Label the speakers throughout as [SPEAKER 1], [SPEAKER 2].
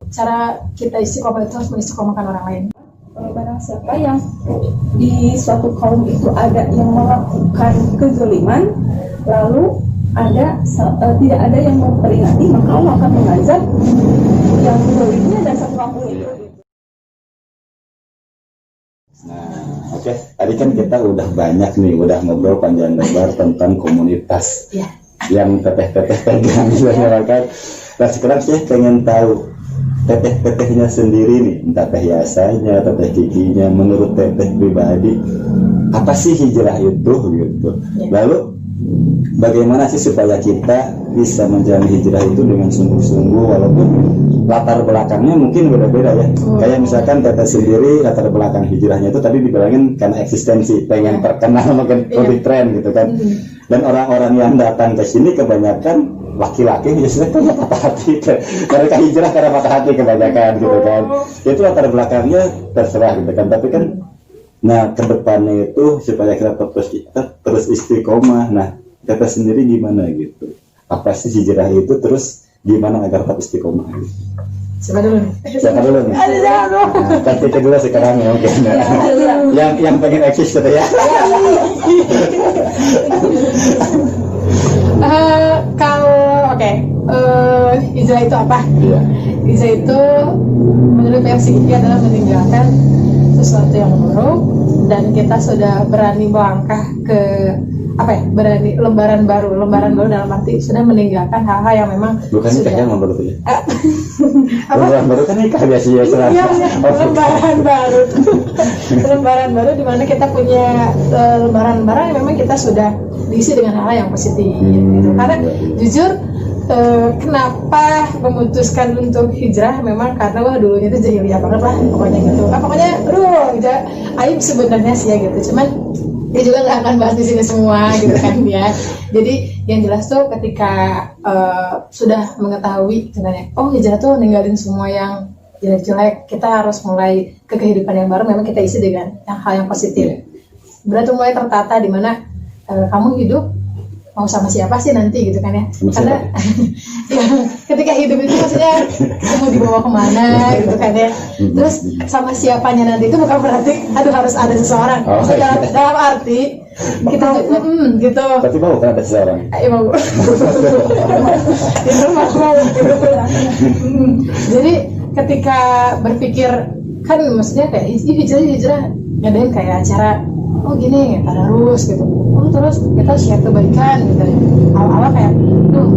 [SPEAKER 1] cara kita istiqomah itu harus mengistiqomahkan orang lain.
[SPEAKER 2] Barang siapa yang di suatu kaum itu ada yang melakukan kezaliman, lalu tidak ada yang memperingati, maka Allah akan mengazab yang zalimnya dan satu kampung itu.
[SPEAKER 3] Nah, oke. Tadi kan kita udah banyak nih, udah ngobrol panjang lebar tentang komunitas yang teteh-teteh pegang masyarakat. Nah, sekarang saya pengen tahu teteh-tetehnya sendiri nih, entah teh Yasanya, teteh Kikinya, menurut teteh pribadi, apa sih hijrah itu gitu? Lalu bagaimana sih supaya kita bisa menjalani hijrah itu dengan sungguh-sungguh, walaupun latar belakangnya mungkin beda-beda ya. Kayak misalkan teteh sendiri latar belakang hijrahnya itu tadi dibilangin karena eksistensi, pengen terkenal, mungkin lebih tren gitu kan. Dan orang-orang yang datang ke sini kebanyakan laki-laki biasanya kan patah hati, mereka hijrah karena patah hati kebanyakan gitu kan. Itu latar belakangnya terserah gitu kan. Tapi kan, nah kedepannya itu supaya kita terus istiqomah. Nah, kita sendiri gimana gitu? Apa sih hijrah itu? Terus gimana agar tetap istiqomah?
[SPEAKER 1] Siapa dulu nih?
[SPEAKER 3] Nah, kan kita dulu sekarang ya mungkin. Yang pengen eksis gitu ya.
[SPEAKER 1] Kalau hijrah itu apa? Hijrah itu menurut versi Kiki adalah meninggalkan sesuatu yang buruk dan kita sudah berani melangkah ke berani lembaran baru dalam arti sudah meninggalkan hal-hal yang memang
[SPEAKER 3] bukan
[SPEAKER 1] sudah
[SPEAKER 3] nikah yang baru tuh ya.
[SPEAKER 1] Lembaran
[SPEAKER 3] baru kan nikah biasanya
[SPEAKER 1] lembaran baru di mana kita punya lembaran-lembaran yang memang kita sudah diisi dengan hal yang positif gitu. Karena jujur kenapa memutuskan untuk hijrah memang karena dulunya itu jahiliyah banget lah pokoknya gitu. Aib sebenarnya sih ya gitu. Cuman dia juga nggak akan bahas di sini semua gitu kan ya. Jadi yang jelas tuh ketika sudah mengetahui sebenarnya hijrah tuh ninggalin semua yang jelek-jelek, kita harus mulai ke kehidupan yang baru. Memang kita isi dengan hal yang positif. Berarti mulai tertata di mana kamu hidup mau sama siapa sih nanti gitu kan ya. Karena ya, ketika hidup itu maksudnya mau dibawa kemana gitu kan ya. Terus sama siapanya nanti itu bukan berarti harus ada seseorang. Dalam arti kita gitu.
[SPEAKER 3] Tapi mau kan ada seseorang.
[SPEAKER 1] Mau. Jadi ketika berpikir kan maksudnya kayak hijrah ngadain kayak acara gini tadarus gitu. Terus kita share kebaikan gitu. Awal-awal kayak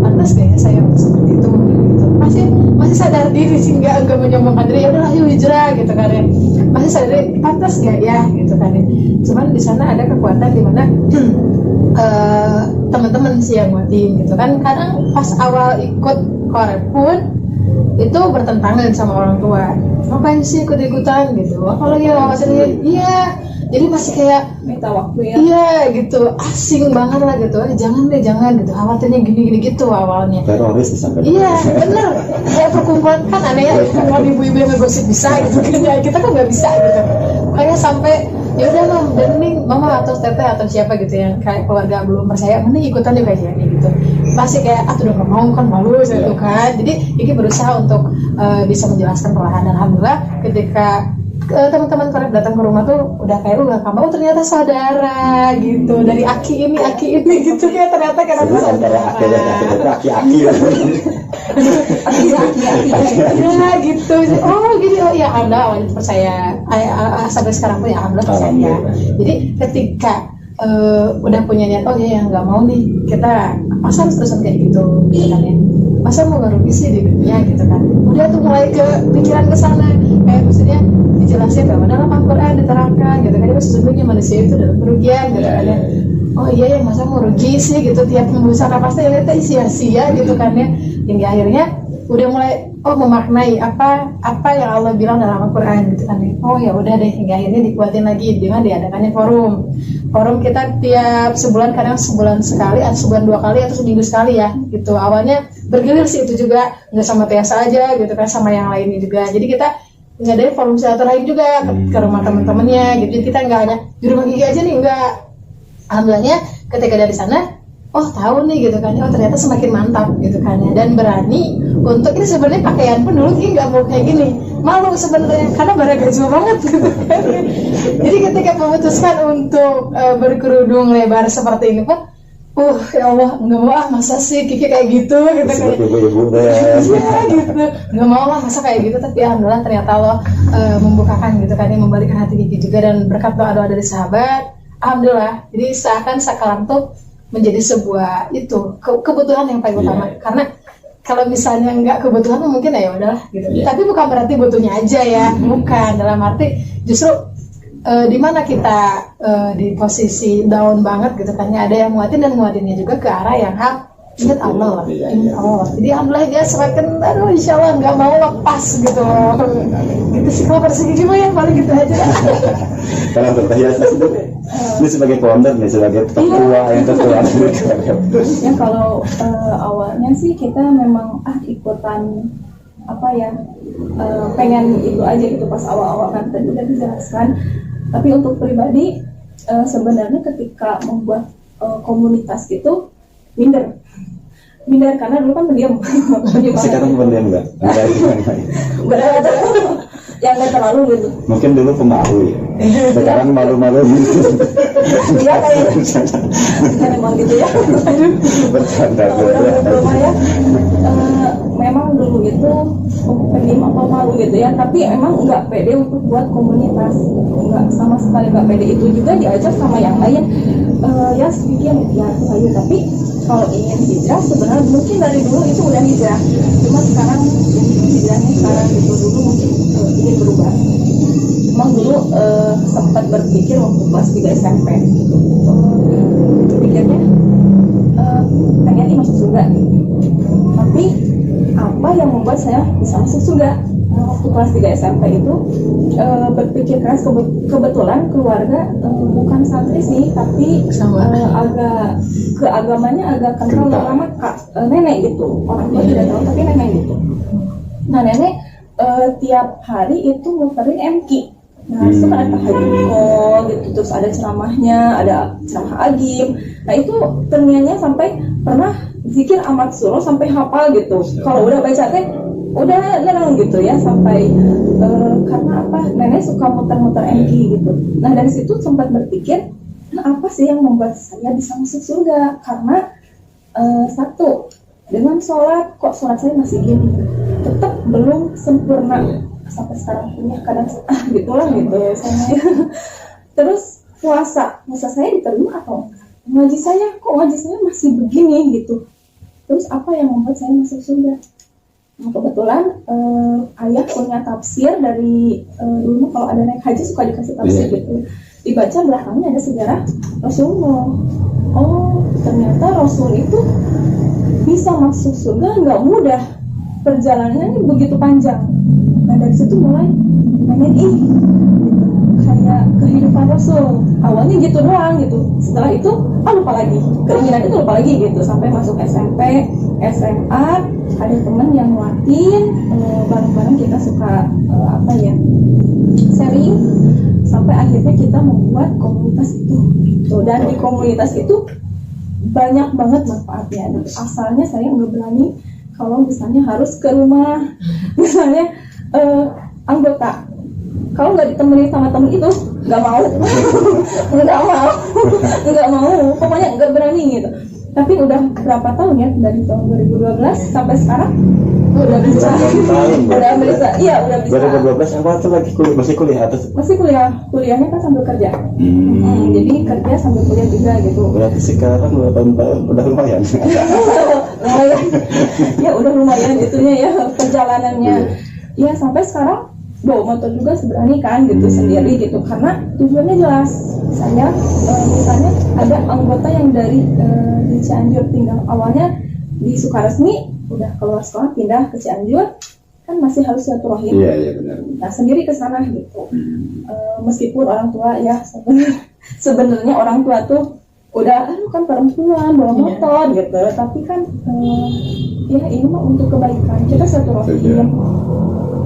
[SPEAKER 1] pantas gak ya saya seperti itu gitu. Masih sadar diri sih enggak menyombongkan diri, ya udah ayo hijrah gitu kan ya. Masih sadar diri pantas gak ya gitu kan ya. Cuman di sana ada kekuatan di mana teman-teman sih yang nguatin gitu kan. Kadang pas awal ikut korep pun itu bertentangan sama orang tua. Ngapain sih ikut-ikutan gitu? Apalagi wawasannya jadi masih kayak
[SPEAKER 2] minta waktu ya.
[SPEAKER 1] Iya gitu, asing banget lah gitu. Jangan gitu. Khawatirnya gini gitu awalnya.
[SPEAKER 3] Teroris disampaikan.
[SPEAKER 1] Iya, bener. Kayak perkumpulan kan aneh ya, perkumpulan ibu-ibu yang ngegosip bisa gitu kan. Ya, kita kan nggak bisa gitu. Makanya sampai ya udah mending mama atau teteh atau siapa gitu yang kayak keluarga belum percaya, mending ikutan juga kayak gitu. Masih kayak udah nggak mau kan malu gitu kan. Jadi Kiki berusaha untuk bisa menjelaskan perlahan. Dan alhamdulillah ketika teman-teman korep datang ke rumah tuh udah kayak kamu ternyata saudara gitu dari aki ini gitu ya ternyata karena saudara
[SPEAKER 3] aki
[SPEAKER 1] ya gitu gini ya alhamdulillah awalnya percaya sampai sekarang pun ya alhamdulillah percaya. Jadi ketika udah punya niat ya nggak mau nih kita masa harus terusan kayak gitu kan ya, masa mau ngerugi sih di dunia gitu kan. Udah tuh mulai ke pikiran ke sana kayak maksudnya dijelasin bahwa dalam Al-Quran diterangkan gitu kan, sesungguhnya manusia itu dalam kerugian gitu kan ya. Ya masa mau rugi sih gitu, tiap hembusan napasnya ya kita sia-sia gitu kan ya. Hingga akhirnya udah mulai memaknai apa yang Allah bilang dalam Al-Quran gitu kan ya. Ya udah deh, hingga akhirnya dikuatin lagi dengan diadakannya forum kita tiap sebulan, kadang sebulan sekali atau sebulan 2 kali atau seminggu sekali ya gitu. Awalnya bergilir sih itu juga, nggak sama Tiasa aja gitu kan, sama yang lainnya juga. Jadi kita ngadain forum silaturahim juga ke rumah teman-temannya gitu. Jadi kita nggak hanya di rumah Gigi aja nih, enggak. Alhamdulillahnya ketika dari sana oh tahu nih gitu kan, oh ternyata semakin mantap gitu kan ya, dan berani untuk ini sebenarnya pakaian pun dulu nggak mau kayak gini, malu sebenarnya karena barang gajah banget gitu kan. Jadi ketika memutuskan untuk berkerudung lebar seperti ini pun, ya Allah nggak mau masa sih Kiki kayak gitu kan ya gitu, nggak mau lah masa kayak gitu, tapi alhamdulillah ternyata Allah membukakan gitu kan, yang membalikan hati Kiki juga, dan berkat doa dari sahabat, alhamdulillah. Jadi sekarang tuh menjadi sebuah itu kebutuhan yang paling utama, karena kalau misalnya nggak kebutuhan mungkin ya udahlah gitu. Tapi bukan berarti butuhnya aja ya, bukan, dalam arti justru di mana kita di posisi down banget gitu kan ya, ada yang nguatin dan nguatinnya juga ke arah yang hak. Ingat Allah lah, ingat Allah. Jadi alhamdulillah dia semakin, insya Allah nggak mau lepas gitu. Gitu sih kalau persegi gimana ya, paling gitu aja.
[SPEAKER 3] Kalau untuk Tahiasa sendiri, ini sebagai founder nih, sebagai ketua yang ketua.
[SPEAKER 2] Ya kalau awalnya sih kita memang ikutan pengen itu aja gitu pas awal-awal kan tadi udah dijelaskan. Tapi untuk pribadi sebenarnya ketika membuat komunitas gitu minder karena dulu kan pendiam.
[SPEAKER 3] Sekarang pendiam nggak?
[SPEAKER 2] Berada yang nggak terlalu gitu.
[SPEAKER 3] Mungkin dulu pemalu ya. Sekarang malu-malu gitu.
[SPEAKER 2] Iya kayaknya memang gitu ya.
[SPEAKER 3] Bercanda
[SPEAKER 2] ya. Memang dulu itu pendiam atau malu gitu ya, tapi emang nggak pede untuk buat komunitas, nggak sama sekali nggak pede. Itu juga diajak sama yang lain, ya sedikit ya ayo, tapi kalau ingin hijrah sebenarnya mungkin dari dulu itu udah hijrah, cuma sekarang mungkin hijrahnya sekarang gitu, dulu mungkin ingin berubah. Emang dulu sempat berpikir waktu kelas 3 SMP gitu, pikirnya pengen ini masuk surga gitu. Tapi apa yang membuat saya bisa masuk surga? Waktu kelas 3 SMP itu berpikir keras, kebetulan keluarga bukan santri sih, tapi agak keagamanya agak kental lama nenek gitu. Orang tua tidak tahu tapi nenek gitu. Nah nenek tiap hari itu muterin MQ. Nah itu kan ada tahajud gitu, terus ada ceramahnya, ada ceramah agim. Nah itu ternyata sampai pernah zikir amat suruh sampai hafal gitu. Kalau udah baca teh udah jarang gitu ya, sampai karena apa, nenek suka muter-muter MQ gitu. Nah dari situ sempat berpikir, nah apa sih yang membuat saya bisa masuk surga? Karena satu, dengan sholat, kok sholat saya masih gini, tetap belum sempurna sampai sekarang, punya kadang gitulah gitu saya. Terus puasa saya diterima atau enggak? Ngaji saya masih begini gitu. Terus apa yang membuat saya masuk surga? Nah, kebetulan ayah punya tafsir dari dulu kalau ada naik haji suka dikasih tafsir gitu. Dibaca belakangnya ada sejarah Rasulullah. Oh ternyata Rasul itu bisa masuk surga nggak mudah, perjalanannya begitu panjang. Nah dari situ mulai pengen kayak kehidupan Rasul. Awalnya gitu doang gitu. Setelah itu lupa lagi, keinginan itu lupa lagi gitu. Sampai masuk SMP, SMA, ada teman yang nguatin, bareng-bareng kita suka sharing, sampai akhirnya kita membuat komunitas itu gitu. Dan di komunitas itu banyak banget manfaatnya. Asalnya saya nggak berani kalau misalnya harus ke rumah misalnya anggota, kalau nggak ditemani sama temen itu nggak mau nggak mau, pokoknya nggak berani gitu. Tapi udah berapa tahun ya, dari tahun 2012 sampai sekarang udah bisa. Udah bisa.
[SPEAKER 3] 2012 awal tuh masih kuliah atau?
[SPEAKER 2] Masih kuliahnya kan sambil kerja. Jadi kerja sambil kuliah juga gitu.
[SPEAKER 3] Berarti sekarang 8 tahun udah lumayan.
[SPEAKER 2] Ya udah lumayan itunya ya perjalanannya. Ya sampai sekarang bawa motor juga seberani kan gitu sendiri gitu, karena tujuannya jelas. Saya misalnya ada anggota yang dari di Cianjur, tinggal awalnya di Sukaresmi, udah keluar sekolah pindah ke Cianjur, kan masih harus silaturahim.
[SPEAKER 3] Iya benar.
[SPEAKER 2] Nah sendiri ke sana gitu. Meskipun orang tua ya sebenarnya orang tua tuh udah kan perempuan bawa motor gitu, tapi kan ya ini mah untuk kebaikan kita silaturahim.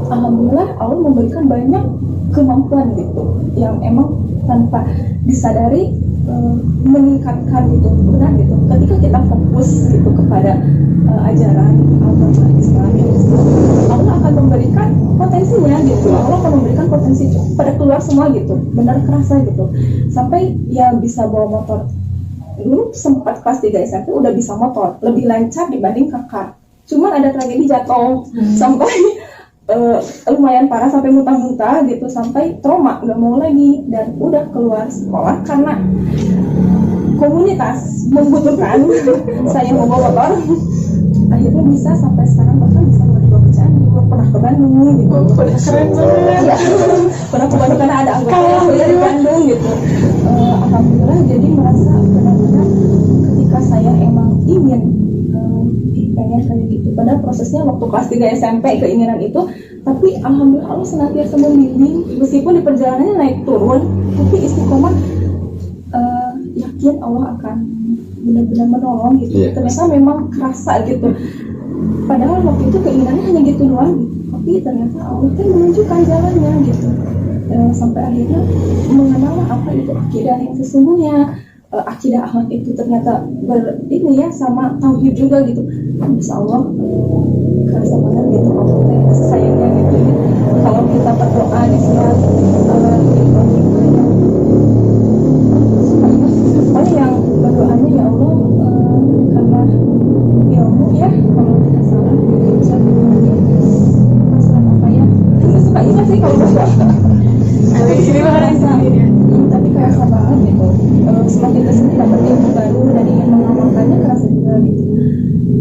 [SPEAKER 2] Alhamdulillah Allah memberikan banyak kemampuan gitu yang emang tanpa disadari meningkatkan gitu, benar gitu. Ketika kita fokus gitu kepada ajaran agama Islam, Allah akan memberikan potensinya gitu. Allah akan memberikan potensi itu pada keluar semua gitu, benar kerasa gitu. Sampai ya bisa bawa motor. Dulu sempat kelas 3 SMP udah bisa motor, lebih lancar dibanding kakak. Cuman ada tragedi jatuh sampai lumayan parah sampai muntah-muntah gitu, sampai trauma nggak mau lagi dan udah keluar sekolah karena komunitas membutuhkan saya mau bawa motor. Akhirnya bisa sampai sekarang bahkan bisa berdua ke Cianjur, pernah ke Bandung gitu.
[SPEAKER 1] Udah keren banget.
[SPEAKER 2] Pernah ke Bandung karena ada anggota yang kuliah di Bandung gitu. Alhamdulillah, jadi merasa benar-benar ketika saya emang ingin pengen kayak gitu. Padahal prosesnya waktu kelas 3 SMP keinginan itu, tapi alhamdulillah Allah senantiasa membimbing meskipun di perjalanannya naik turun, tapi istiqomah, yakin Allah akan benar-benar menolong gitu. Ternyata memang kerasa gitu. Padahal waktu itu keinginannya hanya gitu doang, tapi ternyata Allah kan menunjukkan jalannya gitu. Sampai akhirnya mengenal apa itu akidah yang sesungguhnya. Akidah Ahmad itu ternyata ini ya sama tauhid juga gitu. Insya Allah kerasa banget gitu Allah kasih sayangnya gitu ya. Kalau kita berdoa di saat supaya yang berdoanya ya Allah karena ilmu ya, kalau tidak salah bisa masalah apa ya, nggak suka ingat sih kalau berdoa. Tapi kerasa banget gitu. Semakin kesini dapat ilmu baru dan ingin mengamalkannya kerasa juga gitu.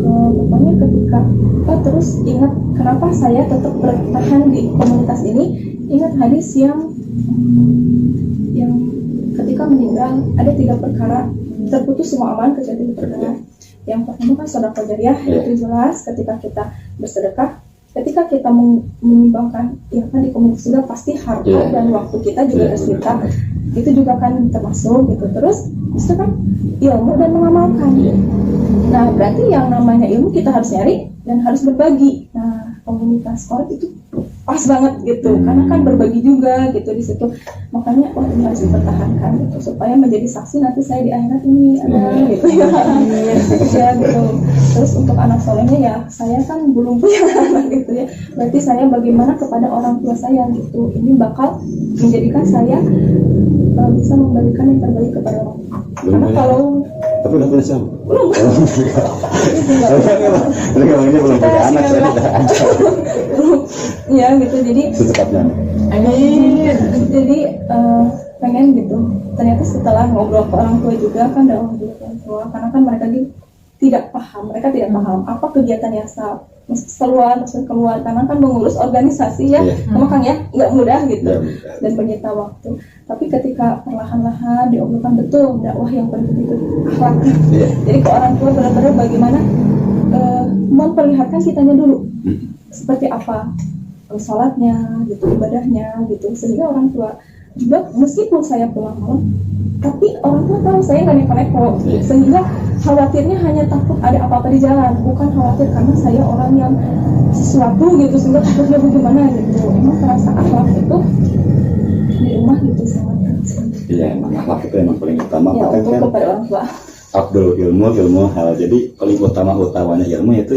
[SPEAKER 2] Pokoknya ketika terus ingat kenapa saya tetap bertahan di komunitas ini, ingat hadis yang ketika meninggal ada 3 perkara terputus semua amalan kecuali 3 perkara. Yang pertama kan sedekah jariyah, itu jelas ketika kita bersedekah. Ketika kita menyumbangkan ya kan di komunitas juga pasti harta dan waktu kita juga harus kita, itu juga kan termasuk gitu. Terus itu kan ilmu dan mengamalkan. Nah berarti yang namanya ilmu kita harus nyari dan harus berbagi. Nah komunitas sekolah itu pas banget gitu, karena kan berbagi juga gitu di situ. Makanya ini harus dipertahankan gitu supaya menjadi saksi nanti saya di akhirat ini ada gitu ya. Ya gitu. Terus untuk anak solehnya ya saya kan belum punya anak gitu ya. Berarti saya bagaimana kepada orang tua saya gitu. Ini bakal menjadikan saya bisa memberikan yang terbaik kepada orang tua. Karena kalau
[SPEAKER 3] tapi udah punya siapa?
[SPEAKER 2] belum.
[SPEAKER 3] Ini belum punya anak, saya udah ada.
[SPEAKER 2] Ya gitu, jadi
[SPEAKER 3] secepatnya.
[SPEAKER 2] Jadi pengen gitu. Ternyata setelah ngobrol ke orang tua juga kan dakwah ke orang tua, karena kan mereka tidak paham apa kegiatan yang keluar karena kan mengurus organisasi ya, memang kan ya nggak mudah gitu dan menyita waktu. Tapi ketika perlahan-lahan diobrolkan betul dakwah yang penting itu akhlak. Jadi ke orang tua benar-benar bagaimana memperlihatkan kitanya dulu seperti apa sholatnya gitu, ibadahnya gitu, sehingga orang tua juga meskipun saya pulang malam tapi orang tua tahu saya nggak neko-neko, sehingga khawatirnya hanya takut ada apa-apa di jalan, bukan khawatir karena saya orang yang sesuatu gitu sehingga takutnya bagaimana gitu. Emang terasa akhlak itu di rumah gitu sangat.
[SPEAKER 3] Iya, emang akhlak itu emang paling utama.
[SPEAKER 2] Ya, untuk
[SPEAKER 3] kan
[SPEAKER 2] kepada orang tua.
[SPEAKER 3] Abdul ilmu hal. Jadi paling utamanya ilmu itu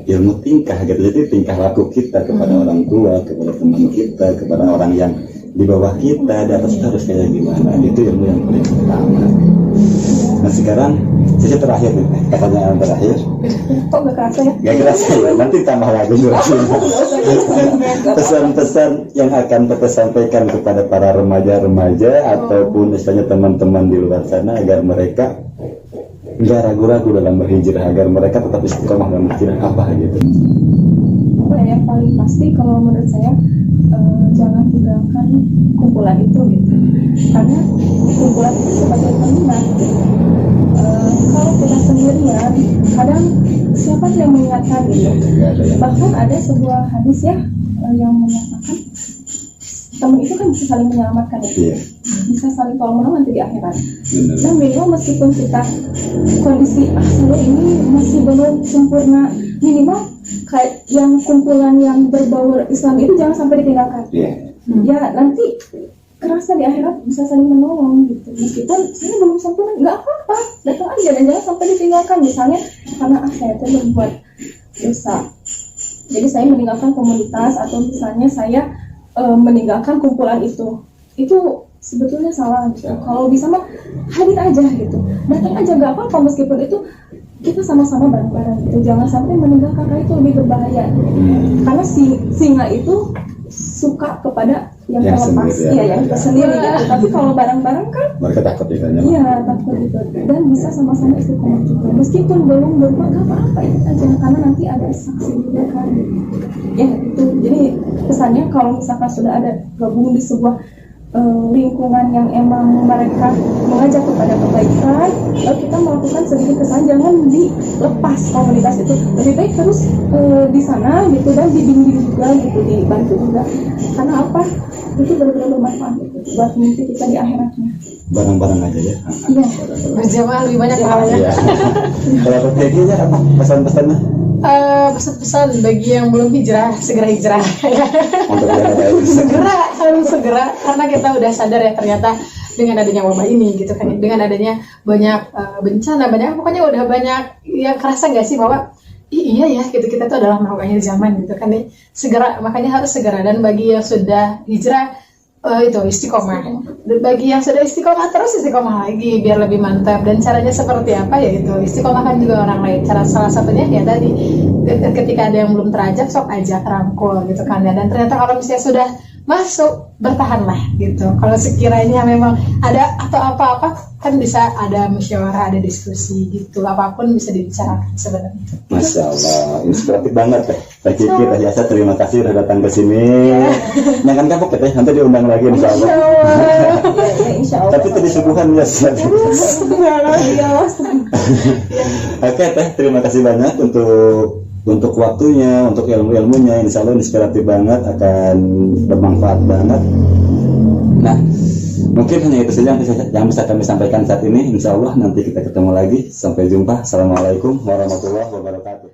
[SPEAKER 3] ilmu tingkah gitu. Jadi tingkah laku kita kepada orang tua, kepada teman kita, kepada orang yang di bawah kita, di atas kita harus kayak gimana. Itu ilmu yang paling utama. Nah sekarang sesi terakhir nih, pertanyaan terakhir.
[SPEAKER 2] Kok gak kerasa ya?
[SPEAKER 3] Gak kerasa ya, nanti tambah lagi durasinya. Pesan-pesan yang akan kita sampaikan kepada para remaja-remaja ataupun misalnya teman-teman di luar sana agar mereka nggak ragu-ragu dalam berhijrah, agar mereka tetap istiqomah dalam berhijrah apa gitu.
[SPEAKER 2] Yang paling pasti kalau menurut saya jangan tinggalkan kumpulan itu gitu, karena kumpulan itu sebagai pengingat gitu. Kalau kita sendirian kadang siapa yang mengingatkan gitu. Bahkan ada sebuah hadis ya yang menyatakan teman itu kan bisa saling menyelamatkan ya. Bisa saling tolong menolong nanti di akhirat. Nah minimal meskipun kita kondisi saya ini masih belum sempurna, minimal kayak yang kumpulan yang berbau Islam itu jangan sampai ditinggalkan. Ya nanti kerasa di akhirat bisa saling menolong gitu. Meskipun saya belum sempurna, nggak apa-apa, datang aja dan jangan sampai ditinggalkan. Misalnya karena saya itu berbuat dosa, jadi saya meninggalkan komunitas atau misalnya saya meninggalkan kumpulan itu sebetulnya salah gitu. Kalau bisa mah hadir aja gitu, datang aja nggak apa-apa, meskipun itu kita sama-sama bareng-bareng gitu. Jangan sampai meninggalkan, karena itu lebih berbahaya. Karena si singa itu suka kepada yang terlepas, yang tersendiri gitu. Tapi kalau bareng-bareng kan
[SPEAKER 3] mereka takut juga.
[SPEAKER 2] Iya, takut gitu. Dan bisa sama-sama istiqomah juga. Meskipun belum berubah, gak apa-apa aja, karena nanti ada saksi juga kan. Ya itu. Jadi pesannya kalau misalkan sudah ada gabung di sebuah lingkungan yang emang mereka mengajak kepada kebaikan, lalu kita melakukan sedikit kesalahan, jangan dilepas komunitas itu. Lebih baik terus di sana gitu, dan dibimbing juga gitu, dibantu juga. Karena apa? Itu benar-benar bermanfaat gitu, buat mimpi kita di akhiratnya.
[SPEAKER 3] Bareng-bareng aja ya.
[SPEAKER 2] Iya.
[SPEAKER 1] Berjamaah lebih banyak pahalanya.
[SPEAKER 3] Iya. Kalau PG-nya apa pesan-pesannya?
[SPEAKER 1] Pesan-pesan bagi yang belum hijrah, segera hijrah.
[SPEAKER 3] Untuk yang ada
[SPEAKER 1] harus segera, karena kita udah sadar ya ternyata dengan adanya wabah ini gitu kan, dengan adanya banyak bencana, pokoknya udah banyak yang kerasa nggak sih bahwa iya ya gitu, kita tuh adalah makhluk akhir zaman gitu kan, segera, makanya harus segera. Dan bagi yang sudah hijrah itu istiqomah, dan bagi yang sudah istiqomah terus istiqomah lagi biar lebih mantap. Dan caranya seperti apa ya itu, istiqomahkan juga orang lain. Cara salah satunya ya tadi, ketika ada yang belum terajak sok ajak, rangkul gitu kan ya. Dan ternyata kalau misalnya sudah masuk, bertahanlah gitu. Kalau sekiranya memang ada atau apa-apa, kan bisa ada musyawarah, ada diskusi gitu, apapun bisa dibicarakan sebenarnya.
[SPEAKER 3] Masya Allah, inspiratif banget Teh. Teh Kiki, Teh Yasa, terima kasih udah datang ke sini. Jangan kapok ya Teh, nanti diundang lagi insya Allah.
[SPEAKER 2] Insya Allah.
[SPEAKER 3] Tapi tadi subuhan ya. Oke Teh, terima kasih banyak untuk waktunya, untuk ilmu-ilmunya. Insya Allah inspiratif banget, akan bermanfaat banget. Nah, mungkin hanya itu saja yang bisa kami sampaikan saat ini. Insya Allah nanti kita ketemu lagi. Sampai jumpa. Assalamualaikum warahmatullahi wabarakatuh.